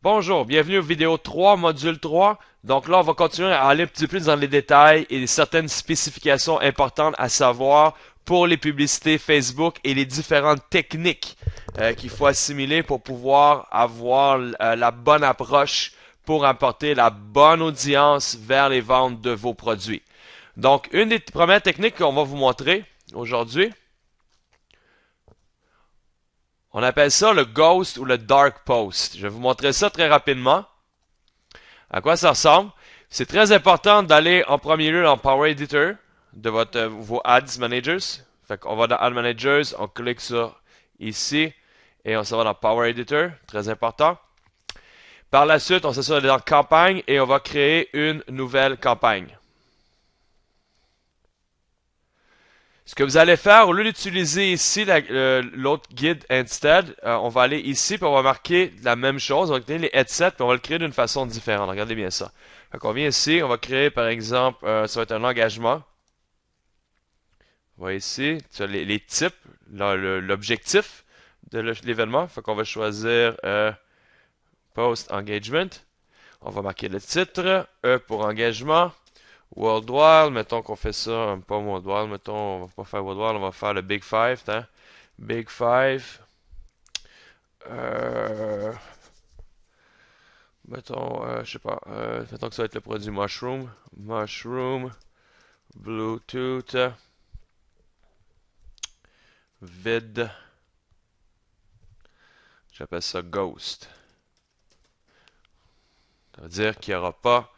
Bonjour, bienvenue au vidéo 3, module 3. Donc là, on va continuer à aller un petit peu plus dans les détails et certaines spécifications importantes à savoir pour les publicités Facebook et les différentes techniques qu'il faut assimiler pour pouvoir avoir la bonne approche pour apporter la bonne audience vers les ventes de vos produits. Donc, une des premières techniques qu'on va vous montrer aujourd'hui, on appelle ça le ghost ou le dark post. Je vais vous montrer ça très rapidement. À quoi ça ressemble? C'est très important d'aller en premier lieu dans Power Editor de vos Ads Managers. Fait qu'on va dans Ad Managers, on clique sur ici et on s'en va dans Power Editor. Très important. Par la suite, on s'assure d'aller dans Campagne et on va créer une nouvelle campagne. Ce que vous allez faire, au lieu d'utiliser ici l'autre guide instead, on va aller ici et on va marquer la même chose. On va créer les headsets et on va le créer d'une façon différente. Regardez bien ça. Donc on vient ici, on va créer par exemple, ça va être un engagement. On va ici, tu as les types, l'objectif de l'événement. Fait qu'on va choisir Post Engagement. On va marquer le titre, E pour engagement. Worldwide, mettons qu'on fait ça, pas Worldwide, mettons, on va pas faire Worldwide, on va faire le Big Five, hein? Big Five. Euh, mettons, je sais pas, mettons que ça va être le produit Mushroom. Mushroom, Bluetooth, Vid, j'appelle ça Ghost. Ça veut dire qu'il n'y aura pas.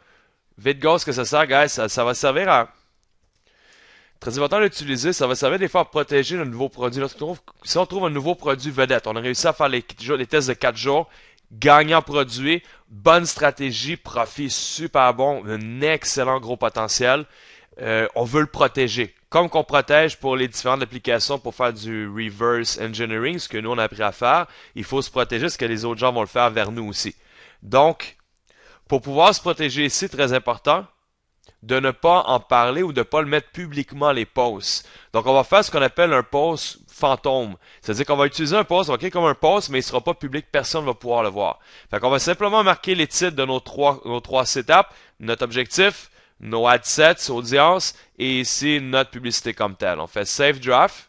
Vid Ghost, que ça sert, guys, ça va servir à. Très important d'utiliser, ça va servir des fois à protéger le nouveau produit. Si on trouve un nouveau produit vedette, on a réussi à faire les tests de 4 jours, gagnant produit, bonne stratégie, profit super bon, un excellent gros potentiel. On veut le protéger. Comme qu'on protège pour les différentes applications pour faire du reverse engineering, ce que nous on a appris à faire, il faut se protéger parce que les autres gens vont le faire vers nous aussi. Donc, pour pouvoir se protéger ici, très important, de ne pas en parler ou de ne pas le mettre publiquement les posts. Donc, on va faire ce qu'on appelle un post fantôme. C'est-à-dire qu'on va utiliser un post, on va créer comme un post, mais il ne sera pas public, personne ne va pouvoir le voir. Fait qu'on va simplement marquer les titres de nos trois setups, notre objectif, nos adsets, audience, et ici, notre publicité comme telle. On fait Save Draft.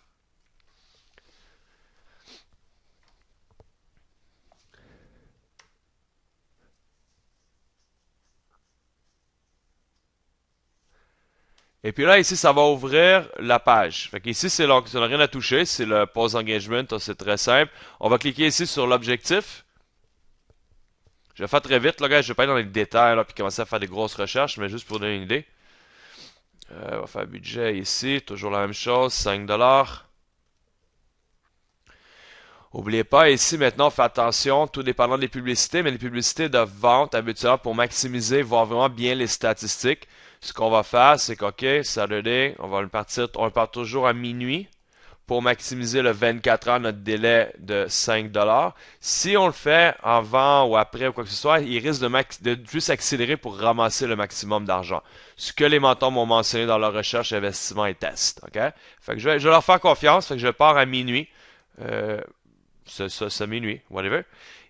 Et puis là, ici, ça va ouvrir la page. Fait qu'ici, ça n'a rien à toucher. C'est le Post Engagement. C'est très simple. On va cliquer ici sur l'objectif. Je vais faire très vite, là, gars. Je vais pas aller dans les détails, là, puis commencer à faire des grosses recherches, mais juste pour donner une idée. On va faire budget ici. Toujours la même chose. 5$. N'oubliez pas, ici, maintenant, faites attention, tout dépendant des publicités, mais les publicités de vente, habituellement, pour maximiser, voir vraiment bien les statistiques. Ce qu'on va faire, c'est qu'OK, Saturday, on part toujours à minuit pour maximiser le 24 heures, notre délai de 5$. Si on le fait avant ou après ou quoi que ce soit, il risque de juste accélérer pour ramasser le maximum d'argent. Ce que les mentors m'ont mentionné dans leur recherche, investissement et test. OK? Fait que je vais leur faire confiance. Fait que je pars à minuit. Euh, c'est minuit, whatever.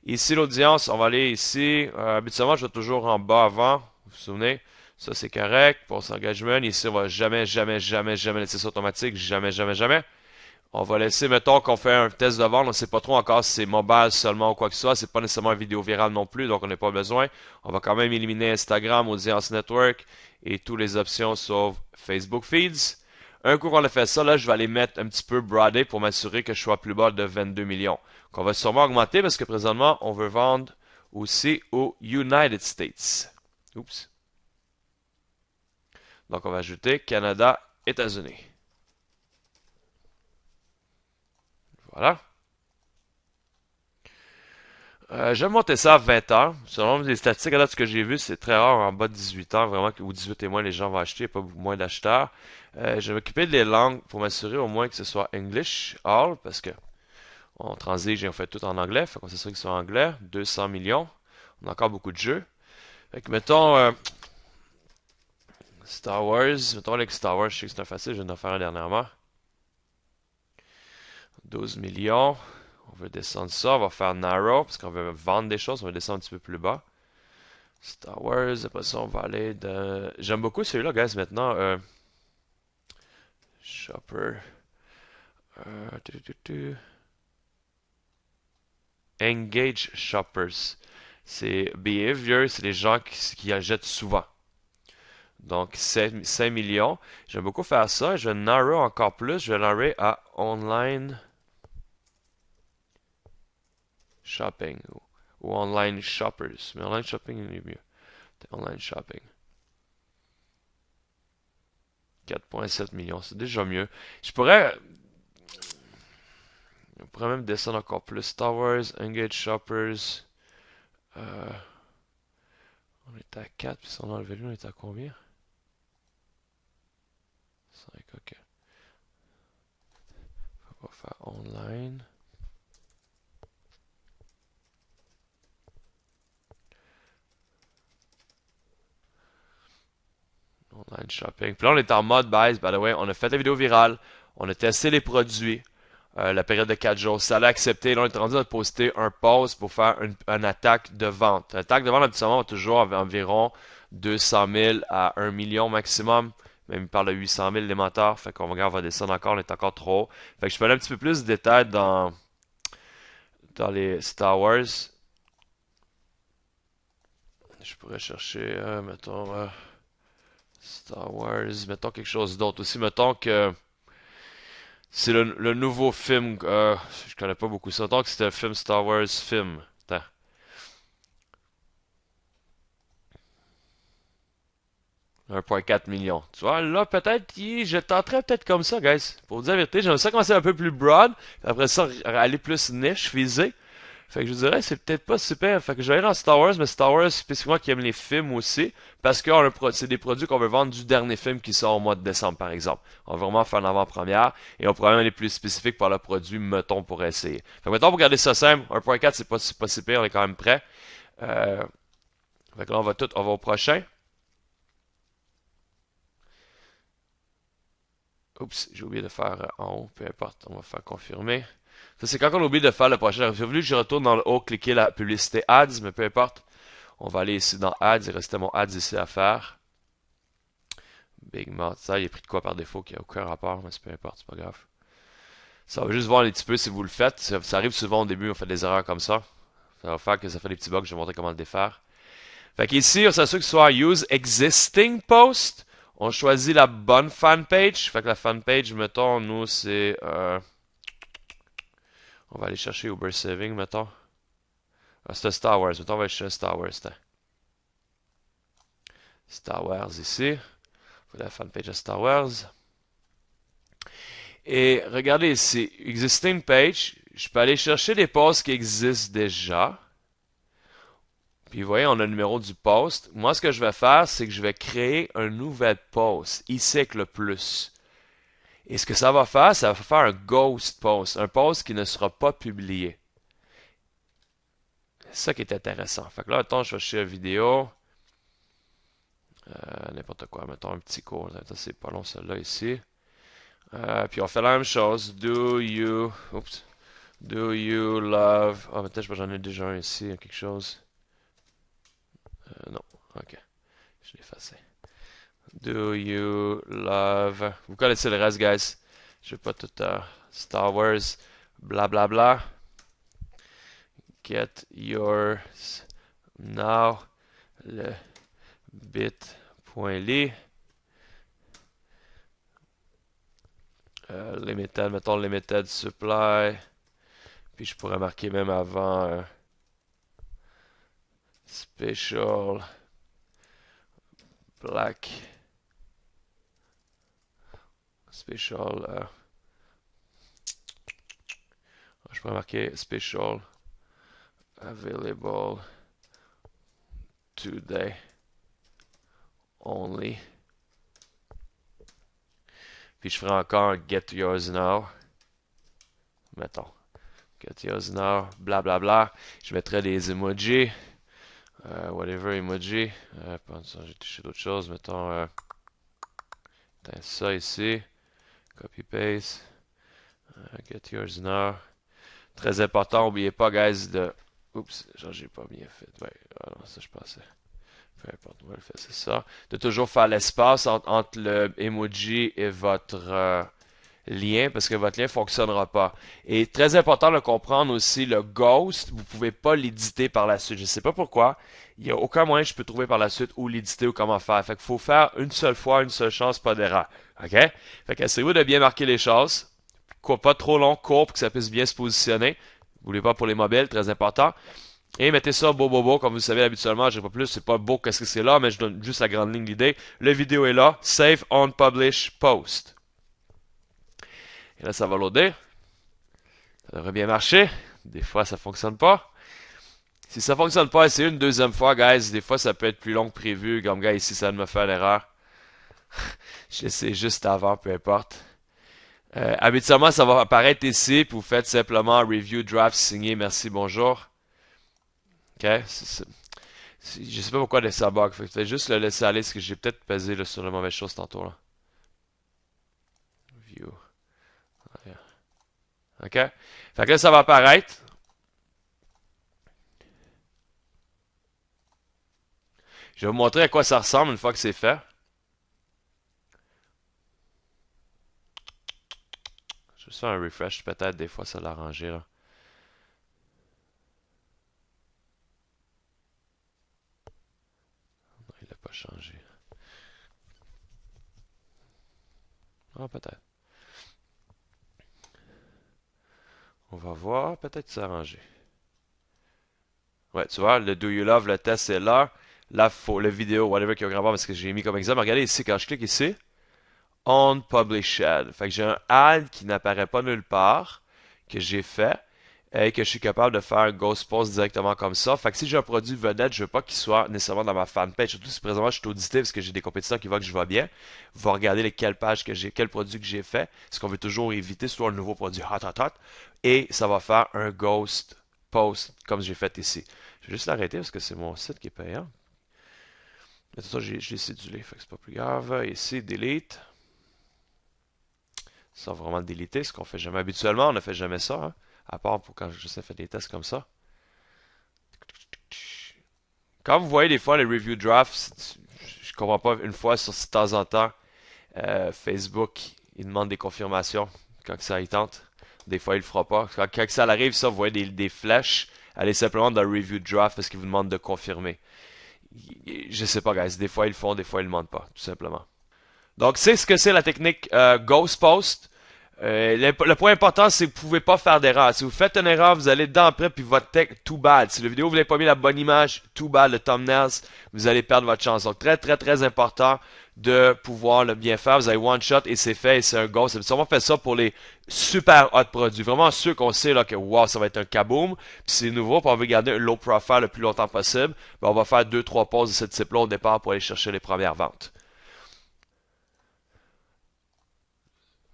Ici, l'audience, on va aller ici. Habituellement, je vais toujours en bas avant. Vous vous souvenez? Ça, c'est correct. Pour engagement, ici, on va jamais, jamais, jamais, jamais laisser ça automatique. Jamais, jamais, jamais. On va laisser, mettons qu'on fait un test de vente, on ne sait pas trop encore si c'est mobile seulement ou quoi que ce soit, c'est pas nécessairement une vidéo virale non plus, donc on n'a pas besoin. On va quand même éliminer Instagram, Audience Network et toutes les options sauf Facebook Feeds. Un coup qu'on a fait ça, là, je vais aller mettre un petit peu broadé pour m'assurer que je sois plus bas de 22 millions. Qu'on va sûrement augmenter parce que présentement, on veut vendre aussi aux United States. Oups. Donc on va ajouter Canada, États-Unis. Voilà. Je vais monter ça à 20 heures. Selon les statistiques, à date, ce que j'ai vu, c'est très rare en bas de 18 heures, vraiment, ou 18 et moins, les gens vont acheter, il n'y a pas moins d'acheteurs. Je vais m'occuper des langues pour m'assurer au moins que ce soit English, all, parce que on transige et on fait tout en anglais, fait qu'on s'assure que ce soit anglais. 200 millions. On a encore beaucoup de jeux. Fait que mettons Star Wars, mettons avec Star Wars, je sais que c'est un facile, je viens d'en faire un dernièrement. 12 millions. On veut descendre ça, on va faire narrow, parce qu'on veut vendre des choses, on va descendre un petit peu plus bas. Star Wars, après ça, on va aller de... J'aime beaucoup celui-là, guys, maintenant. Shopper. Tu, tu, tu. Engage shoppers. C'est behavior, c'est les gens qui achètent souvent. Donc 5 millions. J'aime beaucoup faire ça. Je vais narrow encore plus. Je vais narrow à online shopping ou online shoppers. Mais online shopping est mieux. Online shopping. 4,7 millions, c'est déjà mieux. On pourrait même descendre encore plus. Star Wars, Engage Shoppers. Euh, on est à 4, puis si on a enlevé lui, on est à combien? 5, ok. On va faire online. Online shopping. Puis là, on est en mode base, by the way. On a fait la vidéo virale. On a testé les produits. La période de 4 jours. Ça l'a accepté. Là, on est rendu à poster un post pour faire une attaque de vente. L'attaque de vente, habituellement, va toujours environ 200 000 à 1 million maximum. Même il parle de 800 000 les menteurs. Fait qu'on regarde, on va descendre encore. On est encore trop haut. Fait que je peux aller un petit peu plus de détails dans les Star Wars. Je pourrais chercher, mettons, Star Wars. Mettons quelque chose d'autre aussi. Mettons que c'est le nouveau film. Je connais pas beaucoup ça. Donc c'était un film Star Wars film. Attends. 1,4 million. Tu vois, là, peut-être, je tenterais peut-être comme ça, guys. Pour vous dire la vérité, j'aimerais ça commencer un peu plus broad. Puis après ça, aller plus niche, visé. Fait que je vous dirais, c'est peut-être pas super. Fait que je vais aller dans Star Wars, mais Star Wars, spécifiquement qui aime les films aussi. Parce que c'est des produits qu'on veut vendre du dernier film qui sort au mois de décembre, par exemple. On va vraiment faire une avant-première. Et on pourrait même aller plus spécifique par le produit, mettons, pour essayer. Fait que mettons, pour garder ça simple, 1.4, c'est pas si pire, on est quand même prêt. Euh, fait que là, on va au prochain. Oups, j'ai oublié de faire en haut, peu importe, on va faire confirmer. Ça, c'est quand on oublie de faire le prochain. J'ai voulu que je retourne dans le haut, cliquer la publicité Ads, mais peu importe. On va aller ici dans Ads, il restait mon Ads ici à faire. Big Mouth, ça, il est pris de quoi par défaut qui a aucun rapport, mais c'est peu importe, c'est pas grave. Ça va juste voir un petit peu si vous le faites. Ça arrive souvent au début, on fait des erreurs comme ça. Ça va faire que ça fait des petits bugs, je vais vous montrer comment le défaire. Fait qu'ici, on s'assure que ce soit Use Existing Post. On choisit la bonne fanpage. Fait que la fanpage, mettons, nous, c'est... on va aller chercher Uber Saving, mettons. Ah, c'est Star Wars. Mettons, on va aller chercher Star Wars. Star Wars ici. La fanpage de Star Wars. Et regardez ici. Existing page. Je peux aller chercher des posts qui existent déjà. Puis vous voyez, on a le numéro du post. Moi, ce que je vais faire, c'est que je vais créer un nouvel post. Ici avec le plus. Et ce que ça va faire un ghost post. Un post qui ne sera pas publié. C'est ça qui est intéressant. Fait que là, attends, je vais chercher la vidéo. N'importe quoi. Mettons un petit cours. C'est pas long, celle-là ici. Puis on fait la même chose. Do you love... Ah, peut-être que j'en ai déjà un ici. Quelque chose. Non. Ok. Je l'ai effacé. Do you love... Vous connaissez le reste, guys. Je vais pas tout... Star Wars. Blablabla. Bla, bla. Get yours now. Le bit.ly. Limited, mettons limited supply. Puis je pourrais marquer même avant special black special je pourrais marquer special available today only. Puis je ferai encore get yours now. Mettons. Get yours now. Blablabla. Bla, bla. Je mettrai des emojis. Whatever emoji. J'ai touché d'autres choses. Mettons ça ici. Copy paste. Get yours now. Très important, n'oubliez pas, guys, de... Oups, genre, j'ai pas bien fait. Ouais, ah non, ça, je pensais. Peu importe, on va le faire, c'est ça. De toujours faire l'espace entre le emoji et votre lien, parce que votre lien ne fonctionnera pas. Et très important de comprendre aussi, le ghost, vous ne pouvez pas l'éditer par la suite. Je ne sais pas pourquoi. Il n'y a aucun moyen que je peux trouver par la suite où l'éditer ou comment faire. Fait qu'il faut faire une seule fois, une seule chance, pas d'erreur. OK? Fait qu'essayez-vous de bien marquer les choses. Pas trop long, court, pour que ça puisse bien se positionner. N'oubliez pas pour les mobiles, très important. Et mettez ça beau, comme vous savez habituellement, je ne sais pas plus, c'est pas beau qu'est-ce que c'est là, mais je donne juste la grande ligne d'idée. La vidéo est là, save on publish post. Et là, ça va loader. Ça devrait bien marcher. Des fois, ça fonctionne pas. Si ça fonctionne pas, essayez une deuxième fois, guys. Des fois, ça peut être plus long que prévu. Comme, gars, ici, ça me fait l'erreur. J'essaie juste avant, peu importe. Habituellement, ça va apparaître ici, puis vous faites simplement review draft signé, merci, bonjour. OK? Je sais pas pourquoi ça bug. Fait que juste le laisser aller, parce que j'ai peut-être pesé là, sur la mauvaise chose tantôt. Là. View. OK? Fait que là, ça va apparaître. Je vais vous montrer à quoi ça ressemble une fois que c'est fait. Je vais faire un refresh, peut-être des fois ça l'a arrangé là. Non, il n'a pas changé. Ah, peut-être. On va voir, peut-être que c'est arrangé. Ouais, tu vois, le Do You Love, le test est là. Là, faut le vidéo, whatever qu'il y a gravé, parce que j'ai mis comme exemple. Regardez ici, quand je clique ici, On Publish Ad. Fait que j'ai un ad qui n'apparaît pas nulle part, que j'ai fait, et que je suis capable de faire un Ghost Post directement comme ça. Fait que si j'ai un produit vedette, je veux pas qu'il soit nécessairement dans ma fanpage. Surtout si présentement je suis audité parce que j'ai des compétiteurs qui voient que je vais bien. Vont regarder quelles pages que j'ai, quel produit que j'ai fait. Ce qu'on veut toujours éviter, soit un nouveau produit hot. Et ça va faire un Ghost Post comme j'ai fait ici. Je vais juste l'arrêter parce que c'est mon site qui est payant. Mais tout ça, j'ai cédulé, fait que c'est pas plus grave. Ici, delete. Ça va vraiment le déliter, ce qu'on fait jamais habituellement. On ne fait jamais ça, hein, à part pour quand je sais faire des tests comme ça. Quand vous voyez des fois les review drafts, je comprends pas une fois sur de temps en temps, Facebook, il demande des confirmations quand ça y tente. Des fois, il le fera pas. Quand ça arrive, ça, vous voyez des flèches. Allez simplement dans le review draft parce qu'il vous demande de confirmer. Je sais pas, guys. Des fois, ils le font, des fois, ils le demandent pas, tout simplement. Donc, c'est ce que c'est la technique Ghost Post. Le point important, c'est que vous pouvez pas faire d'erreur. Si vous faites une erreur, vous allez dedans après, puis votre texte, too bad. Si la vidéo, vous n'avez pas mis la bonne image, too bad, le thumbnails, vous allez perdre votre chance. Donc, très important de pouvoir le bien faire. Vous avez one shot et c'est fait, et c'est un go. C'est sûrement fait ça pour les super hot produits. Vraiment ceux qu'on sait là que wow, ça va être un kaboom. Puis c'est nouveau, puis on veut garder un low profile le plus longtemps possible. Ben, on va faire 2-3 pauses de ce type-là au départ pour aller chercher les premières ventes.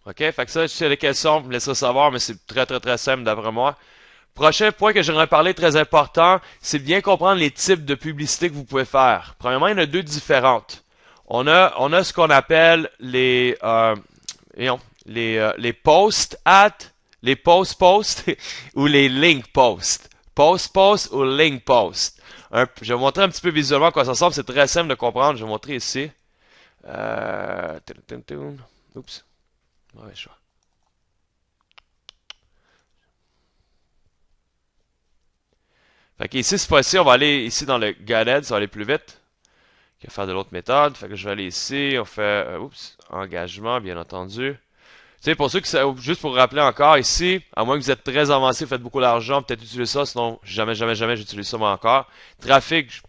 OK? Fait que ça, si c'est des questions, vous me laisserez savoir, mais c'est très simple d'après moi. Prochain point que j'aimerais parler, très important, c'est bien comprendre les types de publicité que vous pouvez faire. Premièrement, il y en a deux différentes. On a ce qu'on appelle les post ads, les post ou les link post. Post ou link post. Je vais vous montrer un petit peu visuellement à quoi ça ressemble. C'est très simple de comprendre. Je vais vous montrer ici. Oups. Mauvais choix. Fait qu'ici, cette fois-ci, on va aller ici dans le Guided, ça va aller plus vite que faire de l'autre méthode. Fait que je vais aller ici, on fait, engagement, bien entendu. Tu sais, pour ceux qui, juste pour rappeler encore, ici, à moins que vous êtes très avancé, faites beaucoup d'argent, peut-être utiliser ça, sinon, jamais, j'utilise ça moi encore. Trafic,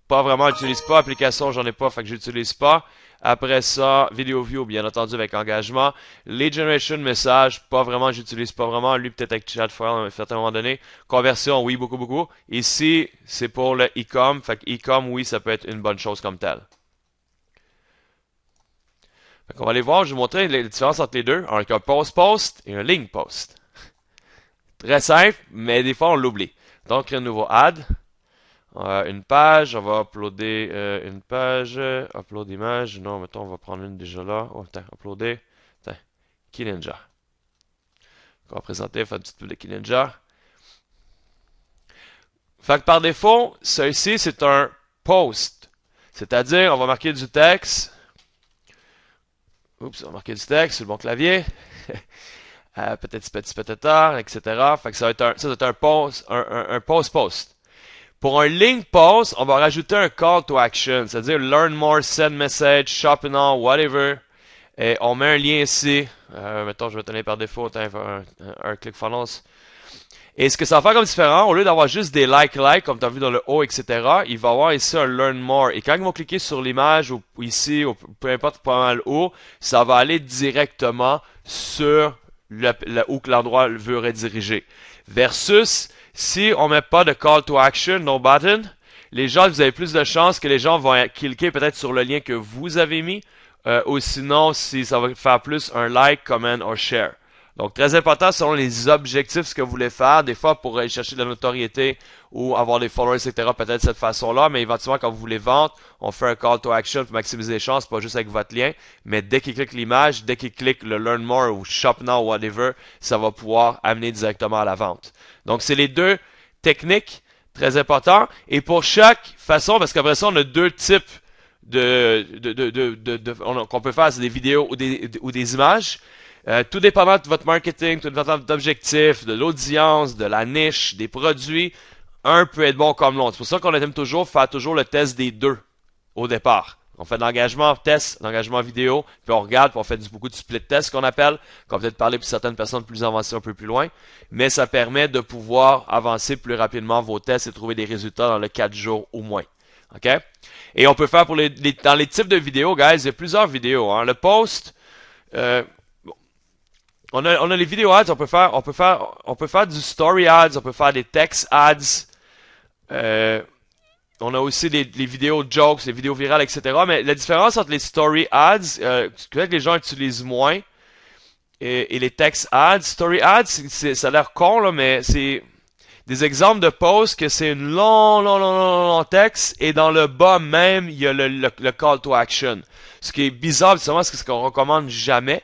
pas vraiment, j'utilise pas. Application, j'en ai pas, fait que j'utilise pas. Après ça, Video View, bien entendu, avec engagement. Lead Generation, message, pas vraiment, j'utilise pas vraiment. Lui, peut-être avec Chatfile à un certain moment donné. Conversion, oui, beaucoup. Ici, c'est pour le e-com. Fait que e-com, oui, ça peut être une bonne chose comme telle. Fait qu'on va aller voir, je vais vous montrer les différences entre les deux. Avec un post et un link post. Très simple, mais des fois, on l'oublie. Donc, créer un nouveau ad. Une page, on va uploader une page, upload image, non, mettons, on va prendre une déjà là, attends, uploader, attends, Key Ninja. qu'on va présenter, faire une petite pub de Ninja. Fait que par défaut, ça ici, c'est un post. C'est-à-dire, on va marquer du texte. Oups, on va marquer du texte sur le bon clavier. Petit tard, etc. Fait que ça va être un post, un post. Pour un link post, on va rajouter un call to action, c'est-à-dire learn more, send message, shop now, whatever. Et on met un lien ici. Mettons, je vais tenir par défaut, un ClickFunnels. Et ce que ça va faire comme différent, au lieu d'avoir juste des like, comme tu as vu dans le haut, etc., il va avoir ici un learn more. Et quand ils vont cliquer sur l'image, ou ici, ou peu importe pas mal où, ça va aller directement sur où que l'endroit veut rediriger. Versus, si on met pas de call to action, no button, les gens, vous avez plus de chances que les gens vont cliquer peut-être sur le lien que vous avez mis, ou sinon, si ça va faire plus un like, comment ou share. Donc, très important selon les objectifs ce que vous voulez faire. Des fois, pour aller chercher de la notoriété ou avoir des followers, etc., peut-être de cette façon-là. Mais éventuellement, quand vous voulez vendre, on fait un call to action pour maximiser les chances, pas juste avec votre lien. Mais dès qu'il clique l'image, dès qu'il clique le Learn More ou Shop Now, whatever, ça va pouvoir amener directement à la vente. Donc, c'est les deux techniques très importantes. Et pour chaque façon, parce qu'après ça, on a deux types qu'on peut faire, c'est des vidéos ou des images. Tout dépendant de votre marketing, tout dépendant d'objectifs, de l'audience, de la niche, des produits, un peut être bon comme l'autre. C'est pour ça qu'on aime toujours faire toujours le test des deux au départ. On fait de l'engagement test, l'engagement vidéo, puis on regarde, puis on fait beaucoup de split test qu'on appelle, qu'on va peut-être parler pour certaines personnes plus avancées un peu plus loin, mais ça permet de pouvoir avancer plus rapidement vos tests et trouver des résultats dans les 4 jours ou moins. OK? Et on peut faire dans les types de vidéos, guys, il y a plusieurs vidéos. Hein. Le post, on a les vidéo ads, on peut faire du story ads, on peut faire des text ads. On a aussi les vidéos jokes, les vidéos virales, etc. Mais la différence entre les story ads, peut-être que les gens utilisent moins, et les text ads, story ads, ça a l'air con, là, mais c'est des exemples de posts que c'est une long texte, et dans le bas même, il y a le call to action. Ce qui est bizarre, justement, c'est ce qu'on recommande jamais.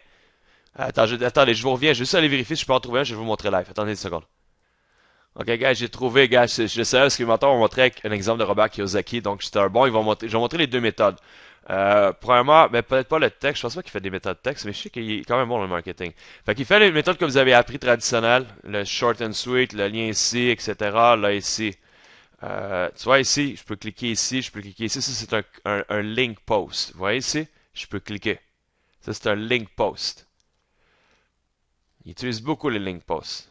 Attendez, je vous reviens. Je vais juste aller vérifier si je peux en trouver un. Je vais vous montrer live. Attendez une seconde. Ok, guys, j'ai trouvé, guys, je sais parce que maintenant, on va montrer un exemple de Robert Kiyosaki. Donc, c'est un bon. Je vais montrer les deux méthodes. Premièrement, mais peut-être pas le texte. Je pense pas qu'il fait des méthodes texte, mais je sais qu'il est quand même bon dans le marketing. Fait qu'il fait les méthodes que vous avez appris traditionnelles. Le short and sweet, le lien ici, etc. Là, ici. Tu vois ici, je peux cliquer ici, je peux cliquer ici. Ça, c'est un link post. Vous voyez ici? Je peux cliquer. Ça, c'est un link post. Il utilise beaucoup les link posts.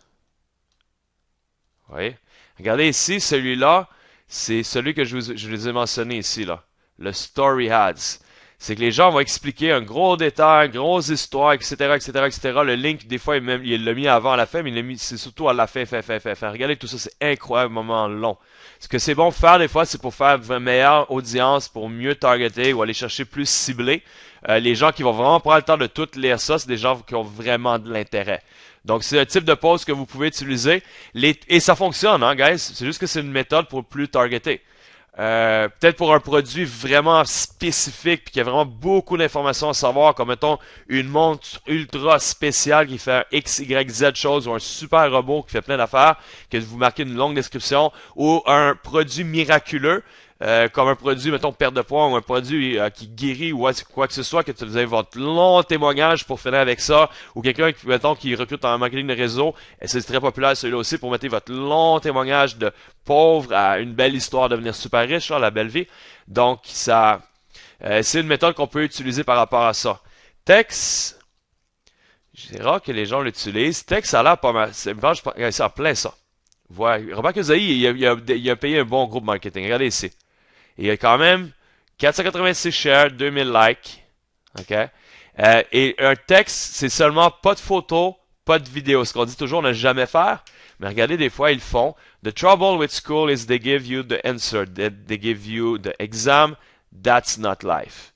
Vous voyez? Regardez ici, celui-là, c'est celui que je vous ai mentionné ici, là. Le Story Ads. C'est que les gens vont expliquer un gros détail, une grosse histoire, etc., etc., etc. Le link, des fois, il l'a mis avant à la fin, mais c'est surtout à la fin. Regardez tout ça, c'est incroyable, moment long. Ce que c'est bon de faire, des fois, c'est pour faire une meilleure audience, pour mieux targeter ou aller chercher plus ciblé. Les gens qui vont vraiment prendre le temps de tout lire ça, c'est des gens qui ont vraiment de l'intérêt. Donc, c'est un type de post que vous pouvez utiliser. Et ça fonctionne, hein, guys. C'est juste que c'est une méthode pour plus targeter. Peut-être pour un produit vraiment spécifique puis qu'il y a vraiment beaucoup d'informations à savoir, comme mettons une montre ultra spéciale qui fait un X, Y, Z chose, ou un super robot qui fait plein d'affaires, que vous marquez une longue description, ou un produit miraculeux, comme un produit, mettons, perte de poids, ou un produit qui guérit, ou quoi que ce soit, que vous avez votre long témoignage pour finir avec ça, ou quelqu'un, mettons, qui recrute en marketing de réseau, et c'est très populaire celui-là aussi, pour mettre votre long témoignage de pauvre à une belle histoire de devenir super riche, là, la belle vie. Donc, ça, c'est une méthode qu'on peut utiliser par rapport à ça. Texte, c'est rare que les gens l'utilisent. Texte, ça a l'air pas mal. C'est en plein ça. Voilà. Robert Kiyosaki, il a payé un bon groupe marketing. Regardez ici. Il y a quand même 486 shares, 2000 likes. OK? Et un texte, c'est seulement pas de photos, pas de vidéos. Ce qu'on dit toujours, ne jamais faire. Mais regardez, des fois, ils le font. The trouble with school is they give you the answer. They give you the exam. That's not life.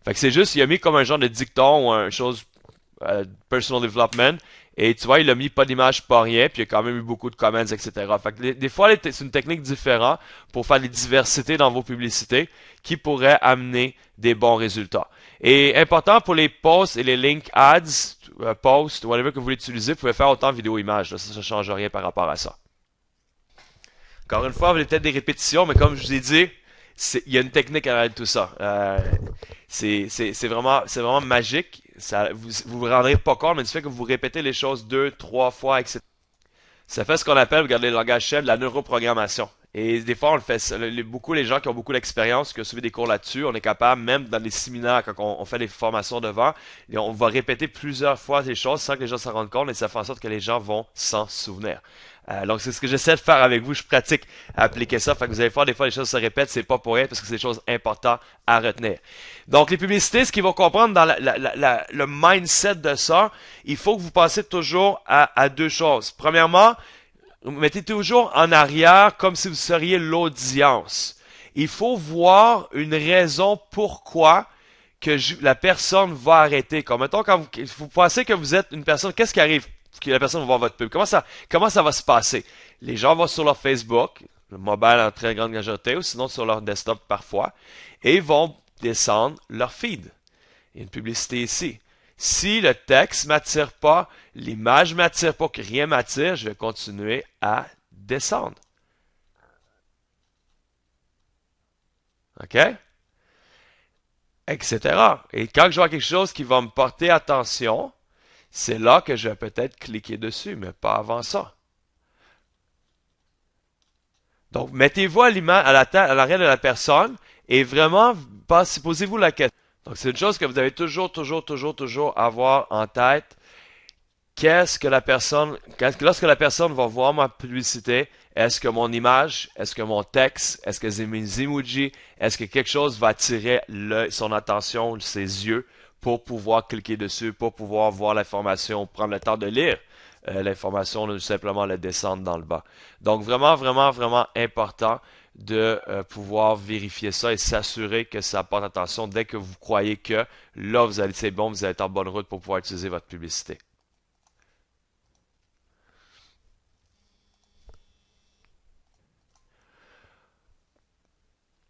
Fait que c'est juste, il a mis comme un genre de dicton ou une chose personal development. Et tu vois, il a mis pas d'image, pas rien, puis il y a quand même eu beaucoup de comments, etc. Fait que des fois, c'est une technique différente pour faire des diversités dans vos publicités qui pourraient amener des bons résultats. Et important pour les posts et les link ads, posts, whatever que vous voulez utiliser, vous pouvez faire autant vidéo-image. Ça ne change rien par rapport à ça. Encore une fois, vous avez peut-être des répétitions, mais comme je vous ai dit, il y a une technique à tout ça. C'est vraiment magique. Ça, vous rendrez pas compte, mais du fait que vous répétez les choses 2, 3 fois, etc. Ça fait ce qu'on appelle, regardez le langage chef, la neuroprogrammation. Et des fois, on le fait. Beaucoup les gens qui ont beaucoup d'expérience, qui ont suivi des cours là-dessus, on est capable, même dans les séminaires, quand on fait des formations devant, et on va répéter plusieurs fois les choses sans que les gens s'en rendent compte, et ça fait en sorte que les gens vont s'en souvenir. Donc c'est ce que j'essaie de faire avec vous. Je pratique à appliquer ça. Fait que vous allez voir des fois les choses se répètent, c'est pas pour rien parce que c'est des choses importantes à retenir. Donc les publicités, ce qu'ils vont comprendre dans le mindset de ça, il faut que vous passiez toujours à deux choses. Premièrement, vous mettez toujours en arrière comme si vous seriez l'audience. Il faut voir une raison pourquoi que la personne va arrêter. Comme mettons quand vous pensez que vous êtes une personne, qu'est-ce qui arrive? Que la personne va voir votre pub. Comment ça va se passer? Les gens vont sur leur Facebook, le mobile en très grande majorité, ou sinon sur leur desktop parfois, et ils vont descendre leur feed. Il y a une publicité ici. Si le texte m'attire pas, l'image m'attire pas, que rien m'attire, je vais continuer à descendre. OK? Etc. Et quand je vois quelque chose qui va me porter attention, c'est là que je vais peut-être cliquer dessus, mais pas avant ça. Donc, mettez-vous à l'arrière de la personne et vraiment, posez-vous la question. Donc, c'est une chose que vous devez toujours avoir en tête. Lorsque la personne va voir ma publicité, est-ce que mon image, est-ce que mon texte, est-ce que mes emojis, est-ce que quelque chose va attirer son attention, ses yeux, pour pouvoir cliquer dessus, pour pouvoir voir l'information, prendre le temps de lire l'information, ou simplement la descendre dans le bas. Donc vraiment important de pouvoir vérifier ça et s'assurer que ça porte attention dès que vous croyez que là, c'est bon, vous êtes en bonne route pour pouvoir utiliser votre publicité.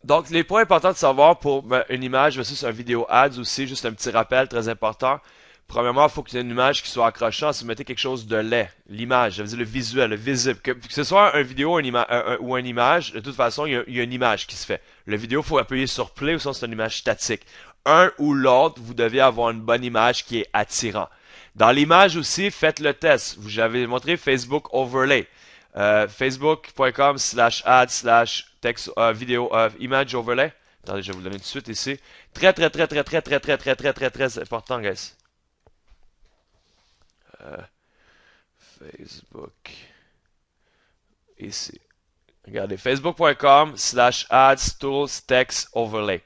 Donc, les points importants de savoir pour une image versus un vidéo ads aussi, juste un petit rappel très important. Premièrement, il faut qu'il y ait une image qui soit accrochante. Si vous mettez quelque chose de laid, l'image, ça veut dire le visuel, le visible, que ce soit un vidéo ou une image, de toute façon, il y a une image qui se fait. Le vidéo, il faut appuyer sur play ou sinon c'est une image statique. Un ou l'autre, vous devez avoir une bonne image qui est attirante. Dans l'image aussi, faites le test. J'avais montré Facebook Overlay. Facebook.com/ad/text vidéo image overlay. Attendez, je vais vous le donner tout de suite ici. Très important, guys. Facebook. Ici. Regardez, facebook.com/ads/tools/text overlay.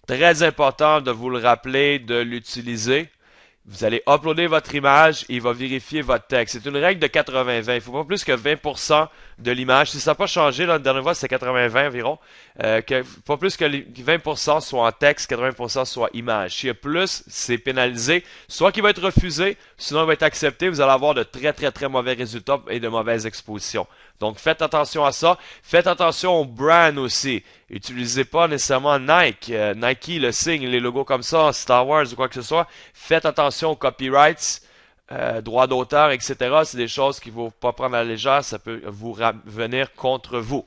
Très important de vous le rappeler, de l'utiliser. Vous allez uploader votre image et il va vérifier votre texte. C'est une règle de 80-20. Il ne faut pas plus que 20% de l'image. Si ça n'a pas changé, la dernière fois, c'était 80-20 environ. Pas plus que 20% soit en texte, 80% soit image. S'il y a plus, c'est pénalisé. Soit qu'il va être refusé, sinon il va être accepté. Vous allez avoir de très mauvais résultats et de mauvaises expositions. Donc, faites attention à ça. Faites attention au brand aussi. Utilisez pas nécessairement Nike. Nike, le signe, les logos comme ça, Star Wars ou quoi que ce soit. Faites attention aux copyrights, droits d'auteur, etc. C'est des choses qu'il ne faut pas prendre à la légère. Ça peut vous venir contre vous.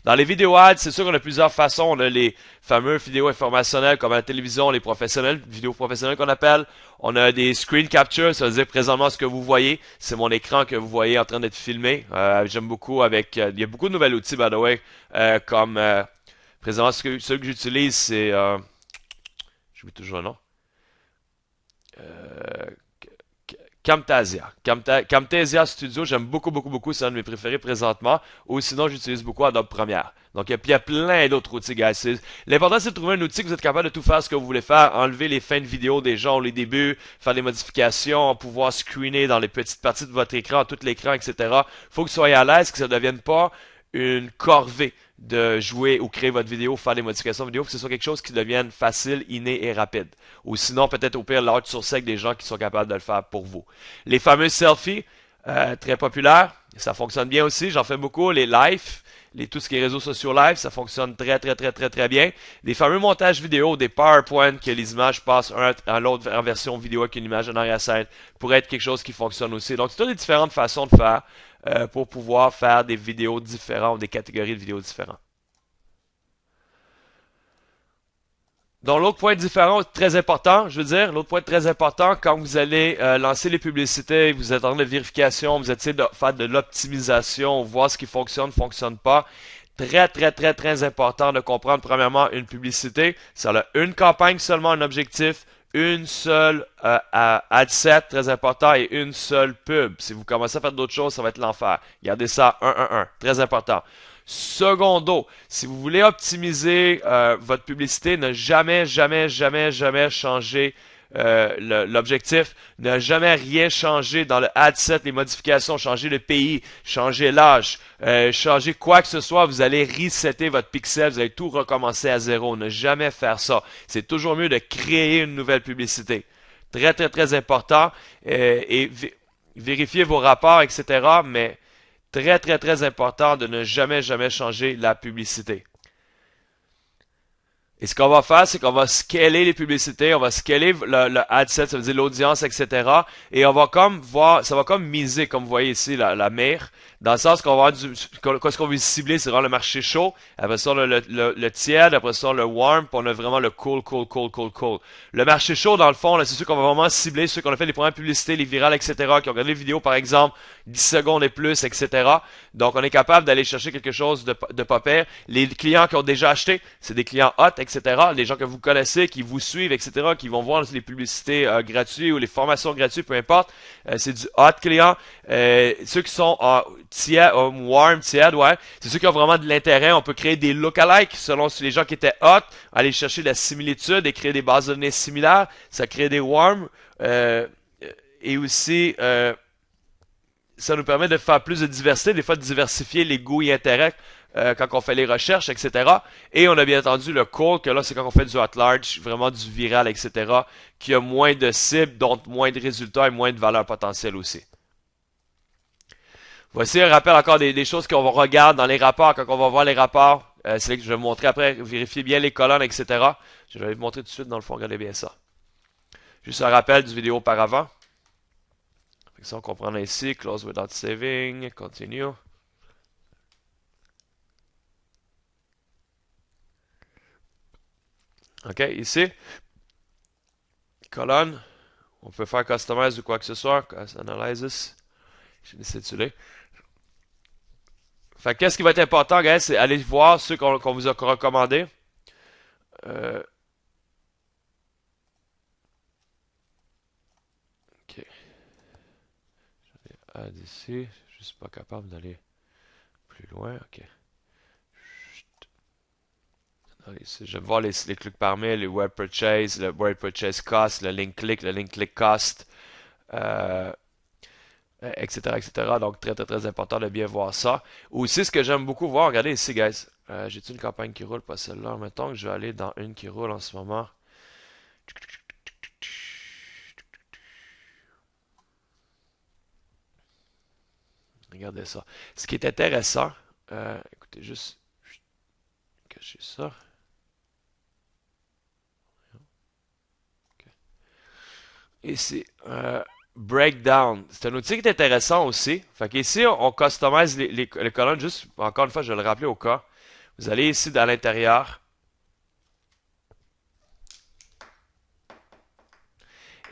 Dans les vidéos ads, c'est sûr qu'on a plusieurs façons. On a les fameux vidéos informationnelles comme à la télévision, les professionnels, vidéos professionnelles qu'on appelle. On a des screen capture, ça veut dire présentement ce que vous voyez. C'est mon écran que vous voyez en train d'être filmé. J'aime beaucoup avec... il y a beaucoup de nouveaux outils, by the way, comme... présentement, celui que j'utilise, c'est... j'oublie toujours le nom. Camtasia. Camtasia Studio, j'aime beaucoup. C'est un de mes préférés présentement. Ou sinon, j'utilise beaucoup Adobe Premiere. Donc, il y a plein d'autres outils, guys. L'important, c'est de trouver un outil que vous êtes capable de tout faire ce que vous voulez faire. Enlever les fins de vidéo des gens, les débuts, faire des modifications, pouvoir screener dans les petites parties de votre écran, tout l'écran, etc. Faut que vous soyez à l'aise, que ça ne devienne pas une corvée de jouer ou créer votre vidéo, faire des modifications vidéo, pour que ce soit quelque chose qui devienne facile, inné et rapide. Ou sinon, peut-être au pire, l'outsourcer des gens qui sont capables de le faire pour vous. Les fameux selfies, très populaires, ça fonctionne bien aussi, j'en fais beaucoup, les lives, tout ce qui est réseaux sociaux live, ça fonctionne très bien. Les fameux montages vidéo, des PowerPoint, que les images passent à l'autre en version vidéo avec une image en arrière-scène, pourrait être quelque chose qui fonctionne aussi. Donc, c'est toutes les différentes façons de faire pour pouvoir faire des vidéos différentes, des catégories de vidéos différentes. Donc, l'autre point différent, très important, je veux dire, l'autre point très important, quand vous allez lancer les publicités, vous êtes en train de vérification, vous essayez de faire de l'optimisation, voir ce qui fonctionne pas. Très important de comprendre, premièrement, une publicité, ça a une campagne seulement, un objectif, une seule ad set, très important, et une seule pub. Si vous commencez à faire d'autres choses, ça va être l'enfer. Gardez ça 1-1-1, très important. Secondo, si vous voulez optimiser votre publicité, ne jamais changer l'objectif, ne jamais rien changer dans le ad set, les modifications, changer le pays, changer l'âge, changer quoi que ce soit, vous allez resetter votre pixel, vous allez tout recommencer à zéro. Ne jamais faire ça. C'est toujours mieux de créer une nouvelle publicité. Très important. Et vérifiez vos rapports, etc. Mais très important de ne jamais changer la publicité. Et ce qu'on va faire, c'est qu'on va scaler les publicités, on va scaler le ad set, ça veut dire l'audience, etc. Et on va comme voir, ça va comme miser, comme vous voyez ici, la mire, dans le sens qu'on va avoir ce qu'on veut cibler, c'est vraiment le marché chaud, après ça le tiède, après ça le warm, puis on a vraiment le cool. Le marché chaud, dans le fond, c'est ceux qu'on va vraiment cibler, ceux qu'on a fait les premières publicités, les virales, etc., qui ont regardé les vidéos, par exemple, 10 secondes et plus, etc. Donc, on est capable d'aller chercher quelque chose de pas pire. Les clients qui ont déjà acheté, c'est des clients hot, etc. Les gens que vous connaissez, qui vous suivent, etc., qui vont voir les publicités gratuites ou les formations gratuites, peu importe. C'est du hot client. Ceux qui sont tiède, warm, tiède, ouais. C'est ceux qui ont vraiment de l'intérêt. On peut créer des lookalikes selon les gens qui étaient hot, aller chercher de la similitude et créer des bases de données similaires. Ça crée des warm. Et aussi, ça nous permet de faire plus de diversité, des fois de diversifier les goûts et intérêts quand on fait les recherches, etc. Et on a bien entendu le cold, que là, c'est quand on fait du at large, vraiment du viral, etc., qui a moins de cibles, donc moins de résultats et moins de valeur potentielle aussi. Voici un rappel encore des choses qu'on regarde dans les rapports, quand on va voir les rapports. C'est là que je vais vous montrer après, vérifier bien les colonnes, etc. Je vais vous montrer tout de suite dans le fond, regardez bien ça. Juste un rappel du vidéo auparavant. Ça, on comprend ici, close without saving, continue. OK, ici, colonne, on peut faire customize ou quoi que ce soit, analysis, j'ai décidé de celui-là. Fait qu'est-ce qui va être important, guys, c'est aller voir ceux qu'on vous a recommandés. OK. Add ici, je suis pas capable d'aller plus loin, OK. Ici, je vais voir les clics par mail, les web purchase, le web purchase cost, le link click cost, etc. Donc, très important de bien voir ça. Aussi, ce que j'aime beaucoup voir, regardez ici, guys. J'ai-tu une campagne qui roule, pas celle-là. Mettons que je vais aller dans une qui roule en ce moment. Regardez ça. Ce qui est intéressant, écoutez, juste cacher ça. Ici, breakdown. C'est un outil qui est intéressant aussi. Fait qu'ici, on customise les colonnes. Juste, encore une fois, je vais le rappeler au cas. Vous allez ici dans l'intérieur.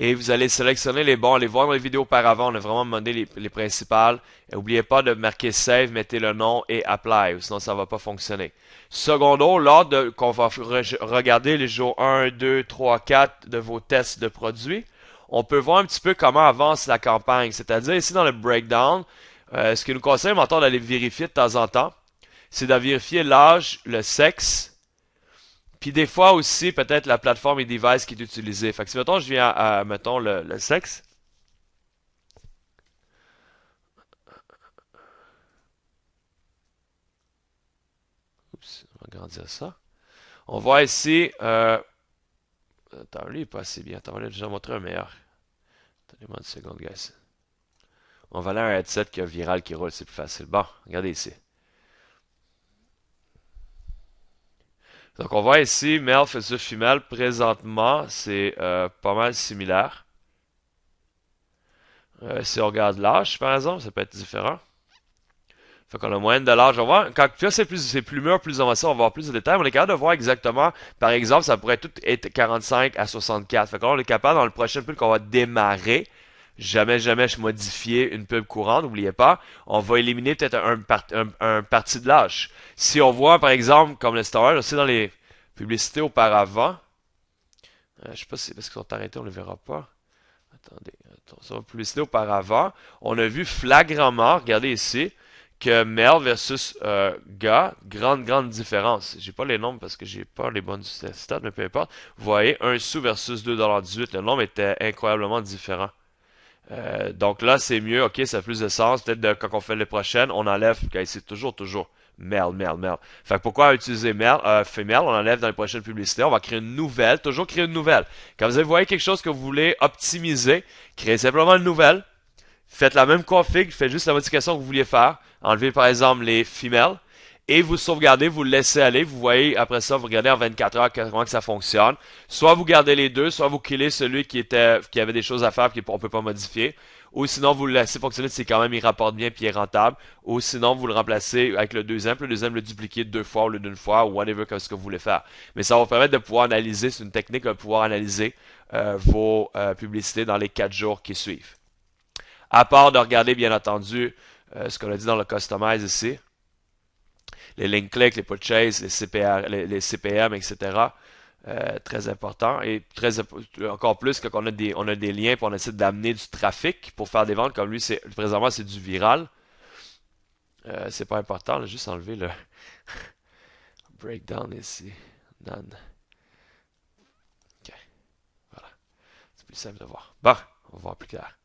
Et vous allez sélectionner les bons, les voir dans les vidéos auparavant. On a vraiment demandé les principales. Et n'oubliez pas de marquer save, mettez le nom et apply, ou sinon ça ne va pas fonctionner. Secondo, lors qu'on va regarder les jours 1, 2, 3, 4 de vos tests de produits, on peut voir un petit peu comment avance la campagne. C'est-à-dire ici dans le breakdown, ce que nous conseille maintenant d'aller vérifier de temps en temps, c'est de vérifier l'âge, le sexe, puis des fois aussi, peut-être la plateforme et device qui est utilisée. Fait que si, mettons, je viens mettons, le sexe. Oups. On va agrandir ça. On voit ici, attends, lui, il est pas assez bien. Attends, on va déjà montrer un meilleur. Attendez-moi une seconde, guys. On va aller à un headset qui est viral qui roule, c'est plus facile. Bon, regardez ici. Donc, on voit ici, male versus female. Présentement, c'est pas mal similaire. Si on regarde l'âge, par exemple, ça peut être différent. Fait qu'on a moyenne de l'âge. On va quand plus c'est plus mûr, plus avancé, on va avoir plus de détails. On est capable de voir exactement, par exemple, ça pourrait tout être 45 à 64. Fait que là, on est capable, dans le prochain pub qu'on va démarrer, jamais je modifier une pub courante, n'oubliez pas, on va éliminer peut-être un parti de l'âge. Si on voit, par exemple, comme le Star Wars, aussi dans les publicités auparavant, je sais pas si parce qu'ils sont arrêtés, on le verra pas. Attendez, sur la publicité auparavant, on a vu flagramment, regardez ici, que male versus gars, grande différence. J'ai pas les nombres parce que j'ai pas les bonnes stats, mais peu importe. Vous voyez, 1 sou versus 2,18$. Le nombre était incroyablement différent. Donc là, c'est mieux. Ok, ça a plus de sens. Peut-être quand on fait les prochaines, on enlève. Okay, c'est toujours male. Fait que pourquoi utiliser male, female? On enlève dans les prochaines publicités. On va créer une nouvelle. Toujours créer une nouvelle. Quand vous voyez quelque chose que vous voulez optimiser, créez simplement une nouvelle. Faites la même config, faites juste la modification que vous vouliez faire. Enlevez par exemple les females et vous sauvegardez, vous le laissez aller. Vous voyez après ça, vous regardez en 24 heures comment que ça fonctionne. Soit vous gardez les deux, soit vous killez celui qui avait des choses à faire et qu'on peut pas modifier. Ou sinon vous le laissez fonctionner si quand même il rapporte bien puis il est rentable. Ou sinon vous le remplacez avec le deuxième, puis le deuxième le dupliquer deux fois au lieu d'une fois ou whatever comme ce que vous voulez faire. Mais ça va vous permettre de pouvoir analyser, c'est une technique de pouvoir analyser vos publicités dans les 4 jours qui suivent. À part de regarder, bien entendu, ce qu'on a dit dans le Customize ici. Les link click, les purchase, les CPM, etc. Très important. Et encore plus quand on a des liens et on essaie d'amener du trafic pour faire des ventes. Comme lui, présentement, c'est du viral. C'est pas important. Là, juste enlever le breakdown ici. None. OK. Voilà. C'est plus simple de voir. Bon, on va voir plus clair.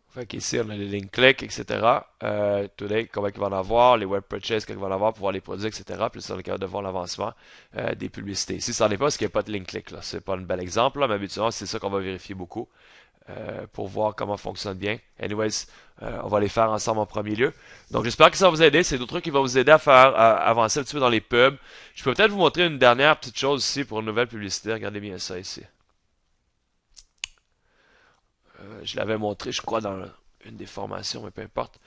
Fait qu'ici, on a les link click, etc. Today, comment il va en avoir, les web purchases, comment il va en avoir pour voir les produits, etc. Puis on est capable de voir l'avancement des publicités. Ici, ça n'est pas parce qu'il n'y a pas de link click. Là. C'est pas un bel exemple, là, mais habituellement, c'est ça qu'on va vérifier beaucoup pour voir comment fonctionne bien. Anyways, on va les faire ensemble en premier lieu. Donc, j'espère que ça va vous aider. C'est d'autres trucs qui vont vous aider à faire avancer un petit peu dans les pubs. Je peux peut-être vous montrer une dernière petite chose ici pour une nouvelle publicité. Regardez bien ça ici. Je l'avais montré, je crois, dans une des formations, mais peu importe.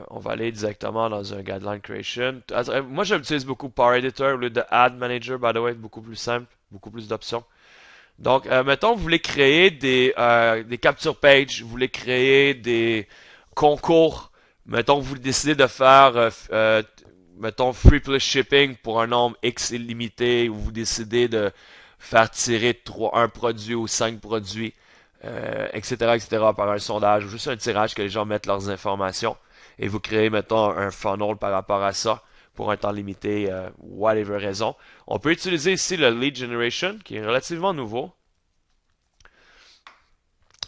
On va aller directement dans un guideline creation. Moi, j'utilise beaucoup Power Editor au lieu de Ad Manager, by the way, beaucoup plus simple, beaucoup plus d'options. Donc, mettons, vous voulez créer des capture pages, vous voulez créer des concours. Mettons, vous décidez de faire, mettons, free plus shipping pour un nombre X illimité, ou vous décidez de faire tirer un produit ou 5 produits. Etc., par un sondage ou juste un tirage que les gens mettent leurs informations et vous créez, mettons, un funnel par rapport à ça pour un temps limité, whatever raison. On peut utiliser ici le lead generation qui est relativement nouveau.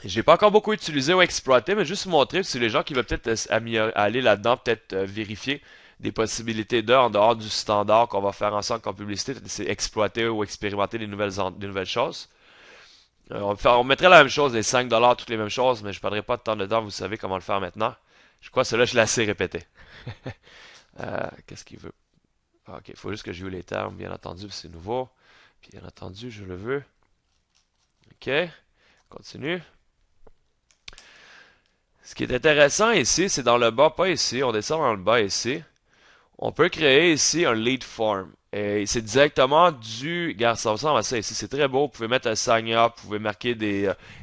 J'ai pas encore beaucoup utilisé ou exploité, mais juste vous montrer si les gens qui veulent peut-être aller là-dedans, peut-être vérifier des possibilités en dehors du standard qu'on va faire ensemble comme publicité, c'est exploiter ou expérimenter des nouvelles choses. On mettrait la même chose, les 5$, toutes les mêmes choses, mais je ne perdrai pas de temps dedans, vous savez comment le faire maintenant. Je crois que celui-là, je l'ai assez répété. Qu'est-ce qu'il veut? Ok, il faut juste que je joue les termes, bien entendu, c'est nouveau. Puis, bien entendu, je le veux. Ok, continue. Ce qui est intéressant ici, c'est dans le bas, pas ici, on descend dans le bas ici. On peut créer ici un lead form. Et c'est directement regarde, ça ressemble à ça ici. C'est très beau. Vous pouvez mettre un sign up, vous pouvez marquer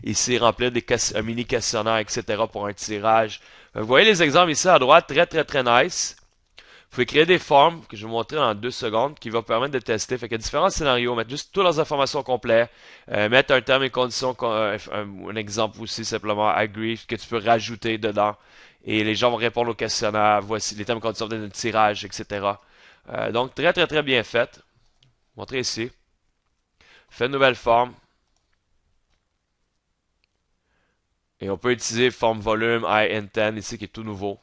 ici, remplir un mini questionnaire, etc. pour un tirage. Vous voyez les exemples ici à droite, très nice. Vous pouvez créer des formes que je vais vous montrer dans 2 secondes qui vont permettre de tester. Fait qu'il y a différents scénarios, mettre juste toutes leurs informations complètes, mettre un terme et condition, un exemple aussi simplement agree que tu peux rajouter dedans. Et les gens vont répondre au questionnaire. Voici les termes et conditions d'un tirage, etc. Donc très bien fait. Montrer ici. Fait une nouvelle forme. Et on peut utiliser forme volume, high intent ici qui est tout nouveau.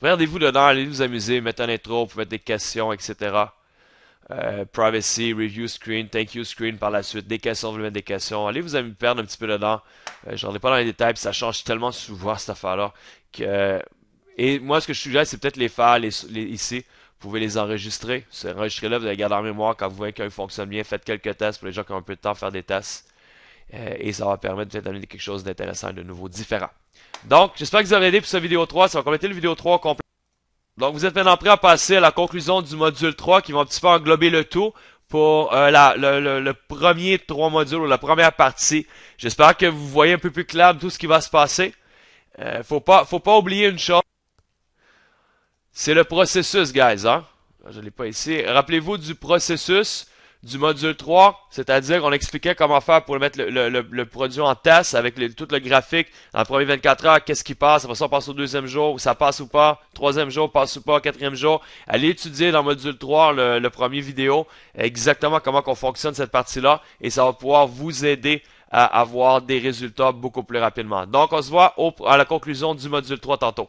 perdez-vous dedans, allez vous amuser, mettre un intro, vous pouvez mettre des questions, etc. Privacy, review screen, thank you screen par la suite, des questions, vous voulez mettre des questions, allez vous perdre un petit peu dedans. Je ne rentre pas dans les détails, puis ça change tellement souvent cette affaire-là que et moi ce que je suggère c'est peut-être les faire ici. Vous pouvez les enregistrer. C'est enregistré là, vous allez garder en mémoire quand vous voyez qu'un fonctionne bien. Faites quelques tests pour les gens qui ont un peu de temps à faire des tests. Et ça va permettre peut-être d'amener quelque chose d'intéressant, de nouveau, différent. Donc, j'espère que vous avez aidé pour cette vidéo 3. Ça va compléter le vidéo 3 complet. Donc, vous êtes maintenant prêts à passer à la conclusion du module 3 qui va un petit peu englober le tout pour le premier 3 modules ou la première partie. J'espère que vous voyez un peu plus clair tout ce qui va se passer. Faut pas oublier une chose. C'est le processus, guys, hein? Je ne l'ai pas ici. Rappelez-vous du processus du module 3, c'est-à-dire qu'on expliquait comment faire pour mettre le produit en test avec tout le graphique dans le premier 24 heures, qu'est-ce qui passe, après ça on passe au deuxième jour, ça passe ou pas, troisième jour, passe ou pas, quatrième jour. Allez étudier dans le module 3, le premier vidéo, exactement comment qu'on fonctionne cette partie-là, et ça va pouvoir vous aider à avoir des résultats beaucoup plus rapidement. Donc on se voit à la conclusion du module 3 tantôt.